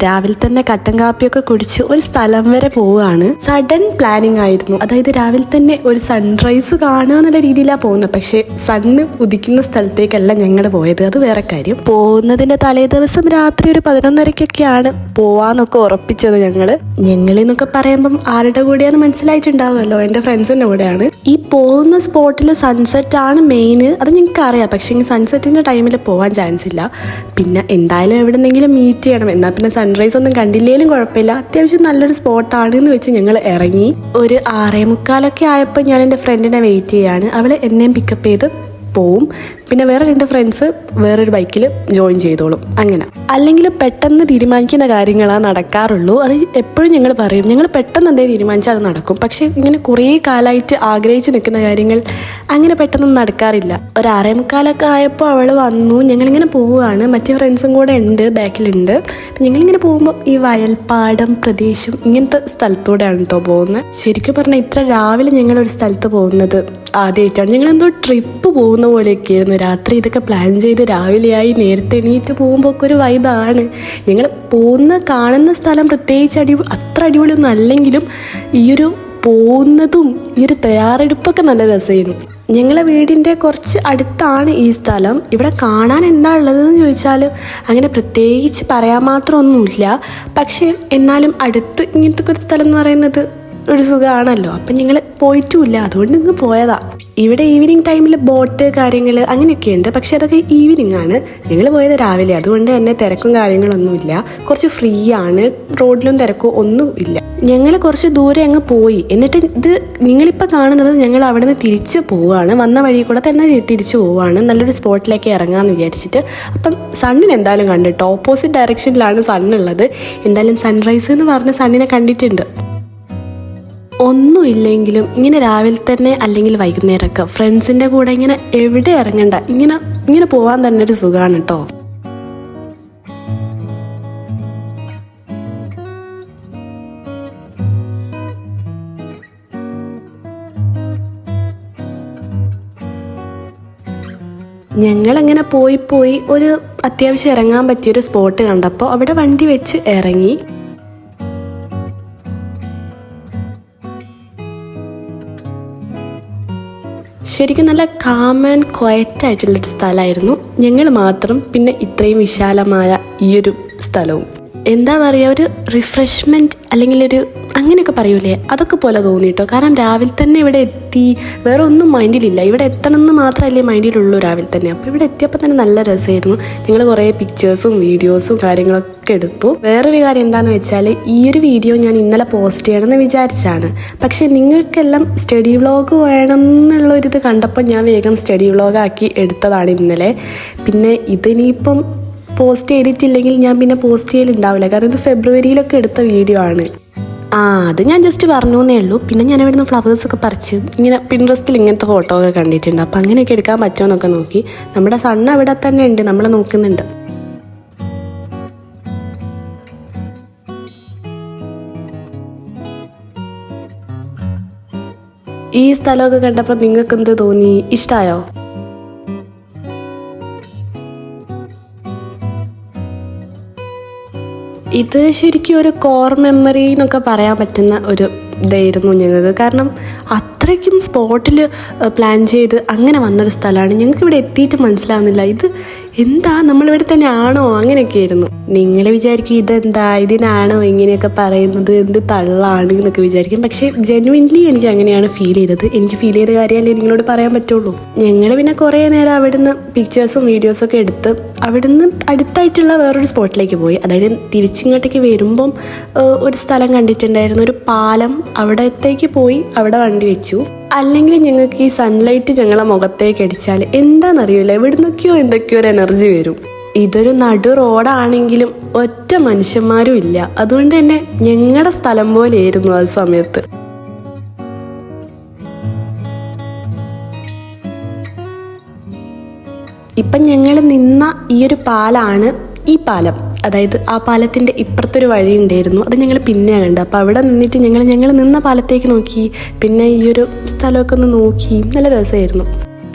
രാവിലെ തന്നെ കട്ടൻ കാപ്പിയൊക്കെ കുടിച്ച് ഒരു സ്ഥലം വരെ പോവുകയാണ്. സഡൻ പ്ലാനിങ് ആയിരുന്നു. അതായത് രാവിലെ തന്നെ ഒരു സൺറൈസ് കാണുക എന്നുള്ള രീതിയിലാണ് പോകുന്നത്. പക്ഷെ സണ്ണ് ഉദിക്കുന്ന സ്ഥലത്തേക്കല്ല ഞങ്ങൾ പോയത്. അത് വേറെ കാര്യം. പോകുന്നതിന്റെ തലേ ദിവസം രാത്രി ഒരു 11:30-ക്കൊക്കെയാണ് പോവാന്നൊക്കെ ഉറപ്പിച്ചത്. ഞങ്ങളെന്നൊക്കെ പറയുമ്പം ആരുടെ കൂടെയാന്ന് മനസ്സിലായിട്ടുണ്ടാവുമല്ലോ. എൻ്റെ ഫ്രണ്ട്സിൻ്റെ കൂടെയാണ്. ഈ പോകുന്ന സ്പോട്ടിൽ സൺസെറ്റ് ആണ് മെയിൻ. അത് ഞങ്ങൾക്ക് അറിയാം. പക്ഷേ സൺസെറ്റിന്റെ ടൈമിൽ പോകാൻ ചാൻസ് ഇല്ല. പിന്നെ എന്തായാലും എവിടെന്നെങ്കിലും മീറ്റ് ചെയ്യണം. എന്നാൽ പിന്നെ സൺറൈസ് ഒന്നും കണ്ടില്ലേലും കുഴപ്പമില്ല. അത്യാവശ്യം നല്ലൊരു സ്പോട്ടാണ് എന്ന് വെച്ച് ഞങ്ങൾ ഇറങ്ങി. ഒരു 6:45 ആയപ്പോൾ ഞാൻ എൻ്റെ ഫ്രണ്ടിനെ വെയിറ്റ് ചെയ്യാണ്. അവൾ എന്നെയും പിക്കപ്പ് ചെയ്ത് പോവും. പിന്നെ വേറെ 2 ഫ്രണ്ട്സ് വേറൊരു ബൈക്കിൽ ജോയിൻ ചെയ്തോളും. അങ്ങനെ അല്ലെങ്കിൽ പെട്ടെന്ന് തീരുമാനിക്കുന്ന കാര്യങ്ങളാണ് നടക്കാറുള്ളൂ. അത് എപ്പോഴും ഞങ്ങൾ പറയും, ഞങ്ങൾ പെട്ടെന്ന് എന്തെങ്കിലും തീരുമാനിച്ചാൽ അത് നടക്കും. പക്ഷെ ഇങ്ങനെ കുറേ കാലമായിട്ട് ആഗ്രഹിച്ച് നിൽക്കുന്ന കാര്യങ്ങൾ അങ്ങനെ പെട്ടെന്നൊന്നും നടക്കാറില്ല. ഒരു 6:45 ആയപ്പോൾ അവൾ വന്നു. ഞങ്ങളിങ്ങനെ പോവുകയാണ്. മറ്റേ ഫ്രണ്ട്സും കൂടെ ഉണ്ട്, ബാക്കിലുണ്ട്. ഞങ്ങളിങ്ങനെ പോകുമ്പോൾ ഈ വയൽപ്പാടം പ്രദേശം ഇങ്ങനത്തെ സ്ഥലത്തൂടെയാണ് കേട്ടോ പോകുന്നത്. ശരിക്കും പറഞ്ഞാൽ ഇത്ര രാവിലെ ഞങ്ങളൊരു സ്ഥലത്ത് പോകുന്നത് ആദ്യമായിട്ടാണ്. ഞങ്ങളെന്തോ ട്രിപ്പ് പോകുന്ന പോലെയൊക്കെയായിരുന്നു. രാത്രി ഇതൊക്കെ പ്ലാൻ ചെയ്ത് രാവിലെയായി നേരത്തെ എണീറ്റ് പോകുമ്പോൾ ഒക്കെ ഒരു വൈബാണ്. ഞങ്ങൾ കാണുന്ന സ്ഥലം പ്രത്യേകിച്ച് അത്ര അടിപൊളിയൊന്നും അല്ലെങ്കിലും ഈ ഒരു പോകുന്നതും ഈ ഒരു തയ്യാറെടുപ്പൊക്കെ നല്ല രസമായിരുന്നു. ഞങ്ങളെ വീടിൻ്റെ കുറച്ച് അടുത്താണ് ഈ സ്ഥലം. ഇവിടെ കാണാൻ എന്താ ഉള്ളതെന്ന് ചോദിച്ചാൽ അങ്ങനെ പ്രത്യേകിച്ച് പറയാൻ മാത്രമൊന്നുമില്ല. പക്ഷേ എന്നാലും അടുത്ത് ഇങ്ങനത്തെ ഒരു സ്ഥലം എന്ന് പറയുന്നത് ഒരു സുഖമാണല്ലോ. അപ്പം ഞങ്ങൾ പോയിട്ടുമില്ല, അതുകൊണ്ട് ഇങ്ങ് പോയതാ. ഇവിടെ ഈവനിങ് ടൈമിൽ ബോട്ട് കാര്യങ്ങൾ അങ്ങനെയൊക്കെ ഉണ്ട്. പക്ഷെ അതൊക്കെ ഈവനിങ് ആണ്. ഞങ്ങൾ പോയത് രാവിലെ, അതുകൊണ്ട് തന്നെ തിരക്കും കാര്യങ്ങളൊന്നുമില്ല. കുറച്ച് ഫ്രീ ആണ്. റോഡിലും തിരക്കോ ഒന്നും ഇല്ല. ഞങ്ങൾ കുറച്ച് ദൂരെ അങ്ങ് പോയി. എന്നിട്ട് ഇത് നിങ്ങളിപ്പോൾ കാണുന്നത് ഞങ്ങൾ അവിടെ നിന്ന് തിരിച്ച് പോവുകയാണ്. വന്ന വഴി കൂടെ തന്നെ തിരിച്ചു പോവുകയാണ്. നല്ലൊരു സ്പോട്ടിലേക്ക് ഇറങ്ങാമെന്ന് വിചാരിച്ചിട്ട്. അപ്പം സണ്ണിന് എന്തായാലും കണ്ടിട്ടോ. ഓപ്പോസിറ്റ് ഡയറക്ഷനിലാണ് സണ്ണുള്ളത്. എന്തായാലും സൺറൈസ് എന്ന് പറഞ്ഞ സണ്ണിനെ കണ്ടിട്ടുണ്ട്. ഒന്നുമില്ലെങ്കിലും ഇങ്ങനെ രാവിലെ തന്നെ അല്ലെങ്കിൽ വൈകുന്നേരമൊക്കെ ഫ്രണ്ട്സിൻ്റെ കൂടെ ഇങ്ങനെ എവിടെ ഇറങ്ങണ്ട, ഇങ്ങനെ പോകാൻ തന്നെ ഒരു സുഖമാണ് കേട്ടോ. ഞങ്ങളങ്ങനെ പോയി ഒരു അത്യാവശ്യം ഇറങ്ങാൻ പറ്റിയൊരു സ്പോട്ട് കണ്ടപ്പോൾ അവിടെ വണ്ടി വെച്ച് ഇറങ്ങി. ശരിക്കും നല്ല കാം ആൻഡ് ക്വയറ്റ് ആയിട്ടുള്ളൊരു സ്ഥലമായിരുന്നു. ഞങ്ങൾ മാത്രം, പിന്നെ ഇത്രയും വിശാലമായ ഈ ഒരു സ്ഥലവും. എന്താ പറയുക, ഒരു റിഫ്രഷ്മെൻറ്റ് അല്ലെങ്കിൽ ഒരു അങ്ങനെയൊക്കെ പറയൂലേ, അതൊക്കെ പോലെ തോന്നിട്ടോ. കാരണം രാവിലെ തന്നെ ഇവിടെ എത്തി, വേറെ ഒന്നും മൈൻഡിലില്ല. ഇവിടെ എത്തണം എന്ന് മാത്രമല്ലേ മൈൻഡിലുള്ളൂ രാവിലെ തന്നെ. അപ്പോൾ ഇവിടെ എത്തിയപ്പോൾ തന്നെ നല്ല രസമായിരുന്നു. ഞങ്ങൾ കുറേ പിക്ചേഴ്സും വീഡിയോസും കാര്യങ്ങളൊക്കെ എടുത്തു. വേറൊരു കാര്യം എന്താണെന്ന് വെച്ചാൽ, ഈ ഒരു വീഡിയോ ഞാൻ ഇന്നലെ പോസ്റ്റ് ചെയ്യണമെന്ന് വിചാരിച്ചാണ്. പക്ഷേ നിങ്ങൾക്കെല്ലാം സ്റ്റഡി വ്ളോഗ് വേണം എന്നുള്ളൊരിത് കണ്ടപ്പോൾ ഞാൻ വേഗം സ്റ്റഡി വ്ളോഗാക്കി എടുത്തതാണ് ഇന്നലെ. പിന്നെ ഇതിനിപ്പം പോസ്റ്റ് ചെയ്തിട്ടില്ലെങ്കിൽ ഞാൻ പിന്നെ പോസ്റ്റ് ചെയ്യലുണ്ടാവില്ല. കാരണം ഇത് ഫെബ്രുവരിയിലൊക്കെ എടുത്ത വീഡിയോ ആണ്. അത് ഞാൻ ജസ്റ്റ് പറഞ്ഞേ ഉള്ളൂ. പിന്നെ ഞാൻ ഇവിടുന്ന് ഫ്ലവേഴ്സൊക്കെ പറിച്ച് ഇങ്ങനെ പിൻട്രസ്റ്റിൽ ഇങ്ങനത്തെ ഫോട്ടോ ഒക്കെ കണ്ടിട്ടുണ്ട്. അപ്പം അങ്ങനെയൊക്കെ എടുക്കാൻ പറ്റുമോ എന്നൊക്കെ നോക്കി. നമ്മുടെ സണ്ണ് അവിടെ തന്നെ ഉണ്ട്, നമ്മൾ നോക്കുന്നുണ്ട്. ഈ സ്ഥലമൊക്കെ കണ്ടപ്പോൾ നിങ്ങൾക്ക് എന്ത് തോന്നി? ഇഷ്ടമായോ? ഇത് ശരിക്കും ഒരു കോർ മെമ്മറി എന്നൊക്കെ പറയാൻ പറ്റുന്ന ഒരു ഇതായിരുന്നു ഞങ്ങൾക്ക്. കാരണം അത്രയ്ക്കും സ്പോട്ടിൽ പ്ലാൻ ചെയ്ത് അങ്ങനെ വന്നൊരു സ്ഥലമാണ്. ഞങ്ങൾക്ക് ഇവിടെ എത്തിയിട്ട് മനസ്സിലാവുന്നില്ല ഇത് എന്താ, നമ്മളിവിടെ തന്നെ ആണോ, അങ്ങനെയൊക്കെ ആയിരുന്നു. നിങ്ങൾ വിചാരിക്കും ഇതെന്താ, ഇതിനാണോ ഇങ്ങനെയൊക്കെ പറയുന്നത്, എന്ത് തള്ളാണ് എന്നൊക്കെ വിചാരിക്കും. പക്ഷേ ജെന്യുവിൻലി എനിക്ക് അങ്ങനെയാണ് ഫീൽ ചെയ്തത്. എനിക്ക് ഫീൽ ചെയ്ത കാര്യമല്ലേ നിങ്ങളോട് പറയാൻ പറ്റുള്ളൂ. ഞങ്ങൾ പിന്നെ കുറേ നേരം അവിടുന്ന് പിക്ചേഴ്സും വീഡിയോസൊക്കെ എടുത്ത് അവിടുന്ന് അടുത്തായിട്ടുള്ള വേറൊരു സ്പോട്ടിലേക്ക് പോയി. അതായത് തിരിച്ചിങ്ങോട്ടേക്ക് വരുമ്പം ഒരു സ്ഥലം കണ്ടിട്ടുണ്ടായിരുന്നു, ഒരു പാലം. അവിടത്തേക്ക് പോയി അവിടെ വണ്ടി വെച്ചു. അല്ലെങ്കിൽ ഞങ്ങൾക്ക് ഈ സൺലൈറ്റ് ഞങ്ങളെ മുഖത്തേക്ക് അടിച്ചാൽ എന്താണെന്നറിയില്ല, എവിടുന്നൊക്കെയോ എന്തൊക്കെയോ ഒരു എനർജി വരും. ഇതൊരു നടു റോഡാണെങ്കിലും ഒറ്റ മനുഷ്യന്മാരും ഇല്ല. അതുകൊണ്ട് തന്നെ ഞങ്ങളുടെ സ്ഥലം പോലെയായിരുന്നു ആ സമയത്ത്. ഇപ്പം ഞങ്ങൾ നിന്ന ഈ ഒരു പാലാണ് ഈ പാലം. അതായത് ആ പാലത്തിൻ്റെ ഇപ്പുറത്തൊരു വഴി ഉണ്ടായിരുന്നു, അത് ഞങ്ങൾ പിന്നെയാണ് കണ്ടത്. അപ്പോൾ അവിടെ നിന്നിട്ട് ഞങ്ങൾ നിന്ന പാലത്തേക്ക് നോക്കി, പിന്നെ ഈ ഒരു സ്ഥലമൊക്കെ ഒന്ന് നോക്കി. നല്ല രസമായിരുന്നു.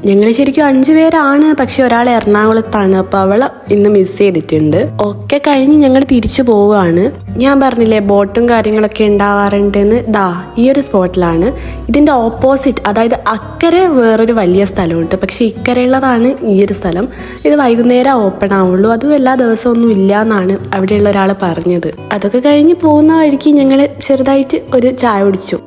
ഞങ്ങൾ ശരിക്കും 5 പേരാണ്, പക്ഷെ ഒരാൾ എറണാകുളത്താണ്. അപ്പോൾ അവളെ ഇന്ന് മിസ് ചെയ്തിട്ടുണ്ട്. ഒക്കെ കഴിഞ്ഞ് ഞങ്ങൾ തിരിച്ചു പോവുകയാണ്. ഞാൻ പറഞ്ഞില്ലേ ബോട്ടും കാര്യങ്ങളൊക്കെ ഉണ്ടാവാറുണ്ടെന്ന്. ഈ ഒരു സ്പോട്ടിലാണ്. ഇതിൻ്റെ ഓപ്പോസിറ്റ്, അതായത് അക്കരെ വേറൊരു വലിയ സ്ഥലമുണ്ട്, പക്ഷെ ഇക്കരയുള്ളതാണ് ഈ ഒരു സ്ഥലം. ഇത് വൈകുന്നേരം ഓപ്പൺ ആവുള്ളൂ, അതും എല്ലാ ദിവസമൊന്നും ഇല്ല എന്നാണ് അവിടെയുള്ള ഒരാൾ പറഞ്ഞത്. അതൊക്കെ കഴിഞ്ഞ് പോകുന്ന വഴിക്ക് ഞങ്ങൾ ചെറുതായിട്ട് ഒരു ചായ കുടിച്ചു.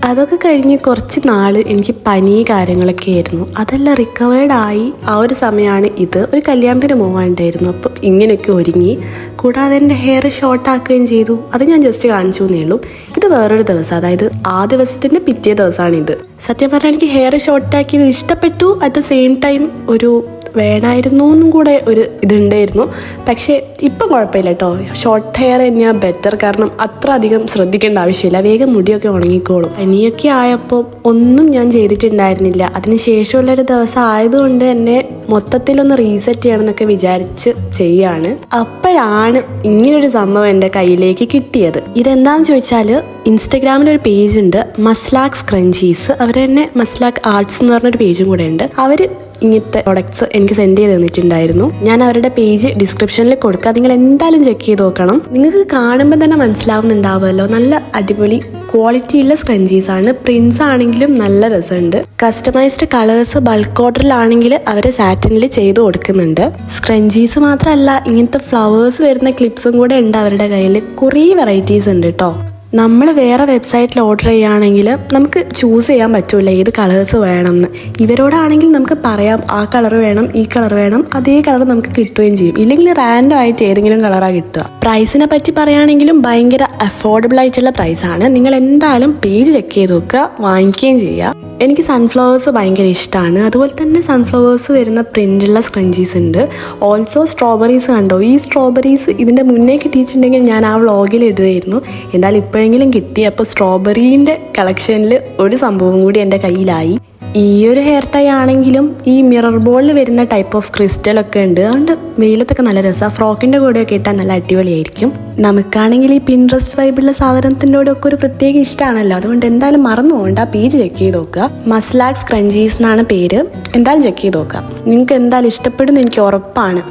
അതൊക്കെ കഴിഞ്ഞ് കുറച്ച് നാൾ എനിക്ക് പനി കാര്യങ്ങളൊക്കെ ആയിരുന്നു. അതെല്ലാം റിക്കവേർഡ് ആയി ആ ഒരു സമയമാണ് ഇത്. ഒരു കല്യാണത്തിന് പോകാനുണ്ടായിരുന്നു. അപ്പം ഇങ്ങനെയൊക്കെ ഒരുങ്ങി. കൂടാതെ എൻ്റെ ഹെയർ ഷോർട്ട് ആക്കുകയും ചെയ്തു. അത് ഞാൻ ജസ്റ്റ് കാണിച്ചു എന്നേ ഉള്ളൂ. ഇത് വേറൊരു ദിവസം, അതായത് ആ ദിവസത്തിൻ്റെ പിറ്റേ ദിവസമാണിത്. സത്യം പറഞ്ഞാൽ എനിക്ക് ഹെയർ ഷോർട്ടാക്കിയത് ഇഷ്ടപ്പെട്ടു. അറ്റ് ദ സെയിം ടൈം ഒരു വേണമായിരുന്നു എന്നും കൂടെ ഒരു ഇതുണ്ടായിരുന്നു. പക്ഷേ ഇപ്പം കുഴപ്പമില്ല കേട്ടോ. ഷോർട്ട് ഹെയർ തന്നെയാണ് ബെറ്റർ. കാരണം അത്ര അധികം ശ്രദ്ധിക്കേണ്ട ആവശ്യമില്ല, വേഗം മുടിയൊക്കെ ഉണങ്ങിക്കോളും. പനിയൊക്കെ ആയപ്പോൾ ഒന്നും ഞാൻ ചെയ്തിട്ടുണ്ടായിരുന്നില്ല. അതിന് ശേഷമുള്ളൊരു ദിവസം ആയതുകൊണ്ട് തന്നെ മൊത്തത്തിലൊന്ന് റീസെറ്റ് ചെയ്യണം എന്നൊക്കെ വിചാരിച്ച് ചെയ്യാണ്. അപ്പോഴാണ് ഇങ്ങനൊരു സംഭവം എൻ്റെ കയ്യിലേക്ക് കിട്ടിയത്. ഇതെന്താണെന്ന് ചോദിച്ചാൽ, ഇൻസ്റ്റഗ്രാമിലൊരു പേജ് ഉണ്ട്, മസ്ലാക്ക് സ്ക്രഞ്ചീസ്. അവർ തന്നെ മസ്ലാക്ക് ആർട്സ് എന്ന് പറഞ്ഞൊരു പേജും കൂടെ ഉണ്ട്. അവർ ഇങ്ങനത്തെ പ്രൊഡക്ട്സ് എനിക്ക് സെൻഡ് ചെയ്ത് തന്നിട്ടുണ്ടായിരുന്നു. ഞാൻ അവരുടെ പേജ് ഡിസ്ക്രിപ്ഷനിൽ കൊടുക്കാം, നിങ്ങൾ എന്തായാലും ചെക്ക് ചെയ്ത് നോക്കണം. നിങ്ങൾക്ക് കാണുമ്പോൾ തന്നെ മനസ്സിലാവുന്നുണ്ടാവുമല്ലോ, നല്ല അടിപൊളി ക്വാളിറ്റിയുള്ള സ്ക്രഞ്ചീസ് ആണ്. പ്രിന്റ്സ് ആണെങ്കിലും നല്ല രസമുണ്ട്. കസ്റ്റമൈസ്ഡ് കളേഴ്സ് ബൾക്ക് ഓർഡറിലാണെങ്കിൽ അവർ സാറ്റിനിൽ ചെയ്ത് കൊടുക്കുന്നുണ്ട്. സ്ക്രഞ്ചീസ് മാത്രമല്ല, ഇങ്ങനത്തെ ഫ്ലവേഴ്സ് വരുന്ന ക്ലിപ്സും കൂടെ ഉണ്ട് അവരുടെ കയ്യിൽ. കുറേ വെറൈറ്റീസ് ഉണ്ട് കേട്ടോ. നമ്മൾ വേറെ വെബ്സൈറ്റിൽ ഓർഡർ ചെയ്യുകയാണെങ്കിൽ നമുക്ക് ചൂസ് ചെയ്യാൻ പറ്റില്ല ഏത് കളേഴ്സ് വേണമെന്ന്. ഇവരോടാണെങ്കിൽ നമുക്ക് പറയാം ആ കളർ വേണം, ഈ കളർ വേണം, അതേ കളർ നമുക്ക് കിട്ടുകയും ചെയ്യും. ഇല്ലെങ്കിൽ റാൻഡം ആയിട്ട് ഏതെങ്കിലും കളറാണ് കിട്ടുക. പ്രൈസിനെ പറ്റി പറയുകയാണെങ്കിലും ഭയങ്കര അഫോർഡബിൾ ആയിട്ടുള്ള പ്രൈസാണ്. നിങ്ങൾ എന്തായാലും പേജ് ചെക്ക് ചെയ്ത് നോക്കുക, വാങ്ങിക്കുകയും ചെയ്യുക. എനിക്ക് സൺഫ്ലവേഴ്സ് ഭയങ്കര ഇഷ്ടമാണ്. അതുപോലെ തന്നെ സൺഫ്ലവേഴ്സ് വരുന്ന പ്രിൻ്റുള്ള സ്ക്രഞ്ചീസ് ഉണ്ട്. ഓൾസോ സ്ട്രോബെറീസ് കണ്ടോ? ഈ സ്ട്രോബെറീസ് ഇതിൻ്റെ മുന്നേ കിട്ടിയിട്ടുണ്ടെങ്കിൽ ഞാൻ ആ വ്ളോഗിൽ ഇടുമായിരുന്നു. എന്തായാലും ഇപ്പോഴെങ്കിലും കിട്ടി. അപ്പോൾ സ്ട്രോബെറീൻ്റെ കളക്ഷനിൽ ഒരു സംഭവം കൂടി എൻ്റെ കയ്യിലായി. ഈ ഒരു ഹെയർ ടൈ ആണെങ്കിലും ഈ മിറർ ബോളിൽ വരുന്ന ടൈപ്പ് ഓഫ് ക്രിസ്റ്റലൊക്കെ ഉണ്ട്. അതുകൊണ്ട് വെയിലത്തൊക്കെ നല്ല രസമാണ്. ഫ്രോക്കിൻ്റെ കൂടെയൊക്കെ ഇട്ടാൽ നല്ല അടിപൊളിയായിരിക്കും. നമുക്കാണെങ്കിൽ ഈ പിൻട്രസ്റ്റ് വൈബുള്ള സാധനത്തിൻ്റെ കൂടെ ഒക്കെ ഒരു പ്രത്യേക ഇഷ്ടമാണല്ലോ. അതുകൊണ്ട് എന്തായാലും മറന്നു പോകണ്ട, പേജ് ചെക്ക് ചെയ്ത് നോക്കുക. മസ്ലാക്ക് സ്ക്രഞ്ചീസ് എന്നാണ് പേര്. എന്തായാലും ചെക്ക് ചെയ്ത് നോക്കുക, നിങ്ങൾക്ക് എന്തായാലും ഇഷ്ടപ്പെടുമെന്ന് എനിക്ക് ഉറപ്പാണ്.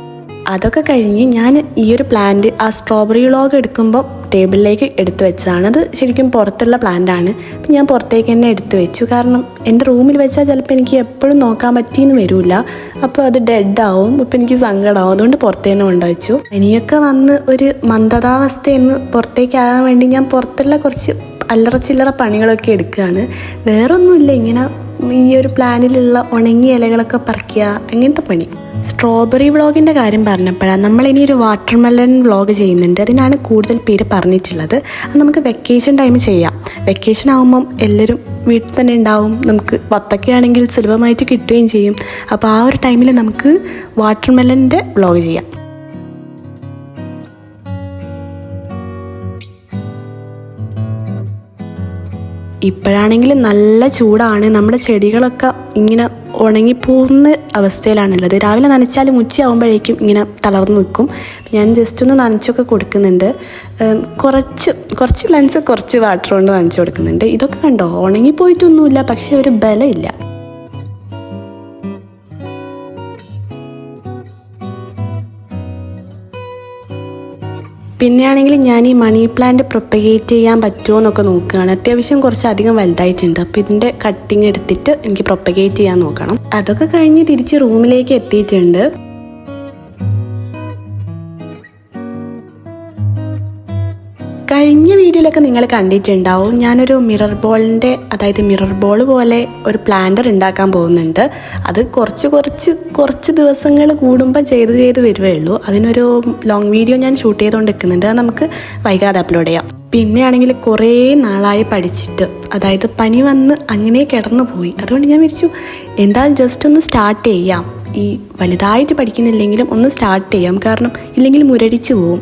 അതൊക്കെ കഴിഞ്ഞ് ഞാൻ ഈ ഒരു പ്ലാന്റ് ആ സ്ട്രോബെറി വ്ളോഗ് എടുക്കുമ്പോൾ ടേബിളിലേക്ക് എടുത്തു വെച്ചതാണ്. അത് ശരിക്കും പുറത്തുള്ള പ്ലാന്റാണ്. അപ്പം ഞാൻ പുറത്തേക്ക് തന്നെ എടുത്തു വെച്ചു. കാരണം എൻ്റെ റൂമിൽ വെച്ചാൽ ചിലപ്പോൾ എനിക്ക് എപ്പോഴും നോക്കാൻ പറ്റിയെന്ന് വരില്ല. അപ്പോൾ അത് ഡെഡാവും. അപ്പോൾ എനിക്ക് സങ്കടമാവും. അതുകൊണ്ട് പുറത്ത് തന്നെ കൊണ്ടുവച്ചു. ഇനിയൊക്കെ വന്ന് ഒരു മന്ദതാവസ്ഥയെന്ന് പുറത്തേക്കാകാൻ വേണ്ടി ഞാൻ പുറത്തുള്ള കുറച്ച് അല്ലറ ചില്ലറ പണികളൊക്കെ എടുക്കുകയാണ്. വേറൊന്നുമില്ല, ഇങ്ങനെ ഈ ഒരു പ്ലാനിലുള്ള ഉണങ്ങിയ ഇലകളൊക്കെ പറിക്കുക, അങ്ങനത്തെ പണി. സ്ട്രോബെറി വ്ളോഗിൻ്റെ കാര്യം പറഞ്ഞപ്പോഴാണ്, നമ്മളിനി ഒരു വാട്ടർമെലൺ വ്ളോഗ് ചെയ്യുന്നുണ്ട്. അതിനാണ് കൂടുതൽ പേര് പറഞ്ഞിട്ടുള്ളത്. അത് നമുക്ക് വെക്കേഷൻ ടൈം ചെയ്യാം. വെക്കേഷൻ ആകുമ്പം എല്ലാവരും വീട്ടിൽ തന്നെ ഉണ്ടാവും. നമുക്ക് വത്തക്കയാണെങ്കിൽ സുലഭമായിട്ട് കിട്ടുകയും ചെയ്യും. അപ്പോൾ ആ ഒരു ടൈമിൽ നമുക്ക് വാട്ടർമെലൻ്റെ വ്ളോഗ് ചെയ്യാം. ഇപ്പോഴാണെങ്കിൽ നല്ല ചൂടാണ്. നമ്മുടെ ചെടികളൊക്കെ ഇങ്ങനെ ഉണങ്ങിപ്പോകുന്ന അവസ്ഥയിലാണുള്ളത്. രാവിലെ നനച്ചാലും ഉച്ചയാകുമ്പോഴേക്കും ഇങ്ങനെ തളർന്നു നിൽക്കും. ഞാൻ ജസ്റ്റ് ഒന്ന് നനച്ചൊക്കെ കൊടുക്കുന്നുണ്ട്. കുറച്ച് പ്ലാന്റ്സ് കുറച്ച് വാട്ടർ കൊണ്ട് നനച്ച് കൊടുക്കുന്നുണ്ട്. ഇതൊക്കെ കണ്ടോ, ഉണങ്ങിപ്പോയിട്ടൊന്നുമില്ല, പക്ഷെ ഒരു ബലമില്ല. പിന്നെയാണെങ്കിൽ ഞാൻ ഈ മണി പ്ലാന്റ് പ്രൊപ്പഗേറ്റ് ചെയ്യാൻ പറ്റുമോ എന്നൊക്കെ നോക്കുകയാണ്. അത്യാവശ്യം കുറച്ചധികം വലുതായിട്ടുണ്ട്. അപ്പോൾ ഇതിൻ്റെ കട്ടിങ് എടുത്തിട്ട് എനിക്ക് പ്രൊപ്പഗേറ്റ് ചെയ്യാൻ നോക്കണം. അതൊക്കെ കഴിഞ്ഞ് തിരിച്ച് റൂമിലേക്ക് എത്തിയിട്ടുണ്ട്. കഴിഞ്ഞ വീഡിയോയിലൊക്കെ നിങ്ങൾ കണ്ടിട്ടുണ്ടാവും, ഞാനൊരു മിറർ ബോൾ പോലെ ഒരു പ്ലാന്റർ ഉണ്ടാക്കാൻ പോകുന്നുണ്ട്. അത് കുറച്ച് ദിവസങ്ങൾ കൂടുമ്പോൾ ചെയ്ത് വരുവേ ഉള്ളൂ. അതിനൊരു ലോങ് വീഡിയോ ഞാൻ ഷൂട്ട് ചെയ്തുകൊണ്ട് നിൽക്കുന്നുണ്ട്. അത് നമുക്ക് വൈകാതെ അപ്ലോഡ് ചെയ്യാം. പിന്നെയാണെങ്കിൽ കുറേ നാളായി പഠിച്ചിട്ട്, അതായത് പനി വന്ന് അങ്ങനെ കിടന്നു പോയി. അതുകൊണ്ട് ഞാൻ വിചാരിച്ചു എന്തായാലും ജസ്റ്റ് ഒന്ന് സ്റ്റാർട്ട് ചെയ്യാം. ഈ വലുതായിട്ട് പഠിക്കുന്നില്ലെങ്കിലും ഒന്ന് സ്റ്റാർട്ട് ചെയ്യാം. കാരണം ഇല്ലെങ്കിൽ മുരടിച്ച് പോവും.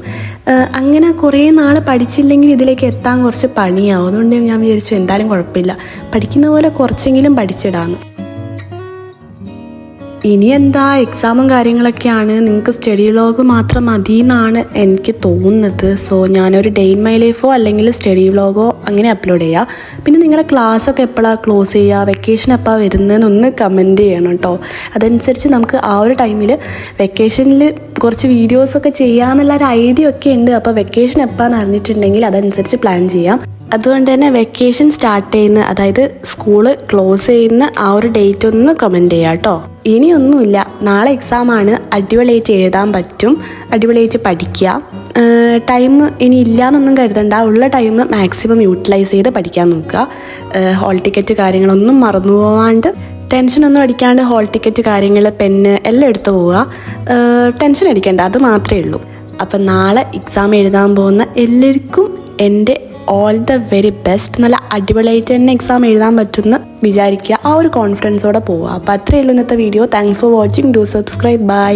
അങ്ങനെ കുറേ നാൾ പഠിച്ചില്ലെങ്കിൽ ഇതിലേക്ക് എത്താൻ കുറച്ച് പണിയാവും. അതുകൊണ്ട് ഞാൻ വിചാരിച്ചു എന്തായാലും കുഴപ്പമില്ല, പഠിക്കുന്ന പോലെ കുറച്ചെങ്കിലും പഠിച്ചിടാമെന്ന്. ഇനി എന്താ എക്സാമും കാര്യങ്ങളൊക്കെയാണ്, നിങ്ങൾക്ക് സ്റ്റഡി വ്ളോഗ് മാത്രം മതി എന്നാണ് എനിക്ക് തോന്നുന്നത്. സോ ഞാനൊരു ഡേ ഇൻ മൈ ലൈഫോ അല്ലെങ്കിൽ സ്റ്റഡി വ്ളോഗോ അങ്ങനെ അപ്ലോഡ് ചെയ്യാം. പിന്നെ നിങ്ങളുടെ ക്ലാസ്സൊക്കെ എപ്പോഴാണ് ക്ലോസ് ചെയ്യുക, വെക്കേഷൻ എപ്പോഴാണ് വരുന്നതെന്നൊന്ന് കമൻറ്റ് ചെയ്യണം കേട്ടോ. അതനുസരിച്ച് നമുക്ക് ആ ഒരു ടൈമിൽ വെക്കേഷനിൽ കുറച്ച് വീഡിയോസൊക്കെ ചെയ്യാമെന്നുള്ളൊരു ഐഡിയ ഒക്കെ ഉണ്ട്. അപ്പോൾ വെക്കേഷൻ എപ്പോഴാണെന്ന് അറിഞ്ഞിട്ടുണ്ടെങ്കിൽ അതനുസരിച്ച് പ്ലാൻ ചെയ്യാം. അതുകൊണ്ട് തന്നെ വെക്കേഷൻ സ്റ്റാർട്ട് ചെയ്യുന്ന, അതായത് സ്കൂള് ക്ലോസ് ചെയ്യുന്ന ആ ഒരു ഡേറ്റ് ഒന്ന് കമൻറ്റ് ചെയ്യാം കേട്ടോ. ഇനിയൊന്നുമില്ല, നാളെ എക്സാമാണ്, അടിപൊളിയായിട്ട് എഴുതാൻ പറ്റും, അടിപൊളിയായിട്ട് പഠിക്കുക. ടൈം ഇനി ഇല്ലയെന്നൊന്നും കരുതണ്ട, ഉള്ള ടൈം മാക്സിമം യൂട്ടിലൈസ് ചെയ്ത് പഠിക്കാൻ നോക്കുക. ഹോൾ ടിക്കറ്റ് കാര്യങ്ങളൊന്നും മറന്നു പോവാണ്ട്, ടെൻഷനൊന്നും അടിക്കാണ്ട് ഹോൾ ടിക്കറ്റ് കാര്യങ്ങൾ, പെന്ന് എല്ലാം എടുത്തു പോവുക. ടെൻഷൻ അടിക്കേണ്ട, അത് മാത്രമേ ഉള്ളൂ. അപ്പം നാളെ എക്സാം എഴുതാൻ പോകുന്ന എല്ലാവർക്കും എൻ്റെ ഓൾ ദ വെരി ബെസ്റ്റ്. നല്ല അടിപൊളിയായിട്ട് തന്നെ എക്സാം എഴുതാൻ പറ്റുമെന്ന് വിചാരിക്കുക. ആ ഒരു കോൺഫിഡൻസോടെ പോവുക. അപ്പോൾ അത്രയേ ഉള്ളൂ ഇന്നത്തെ video. Thanks for watching. Do subscribe. By.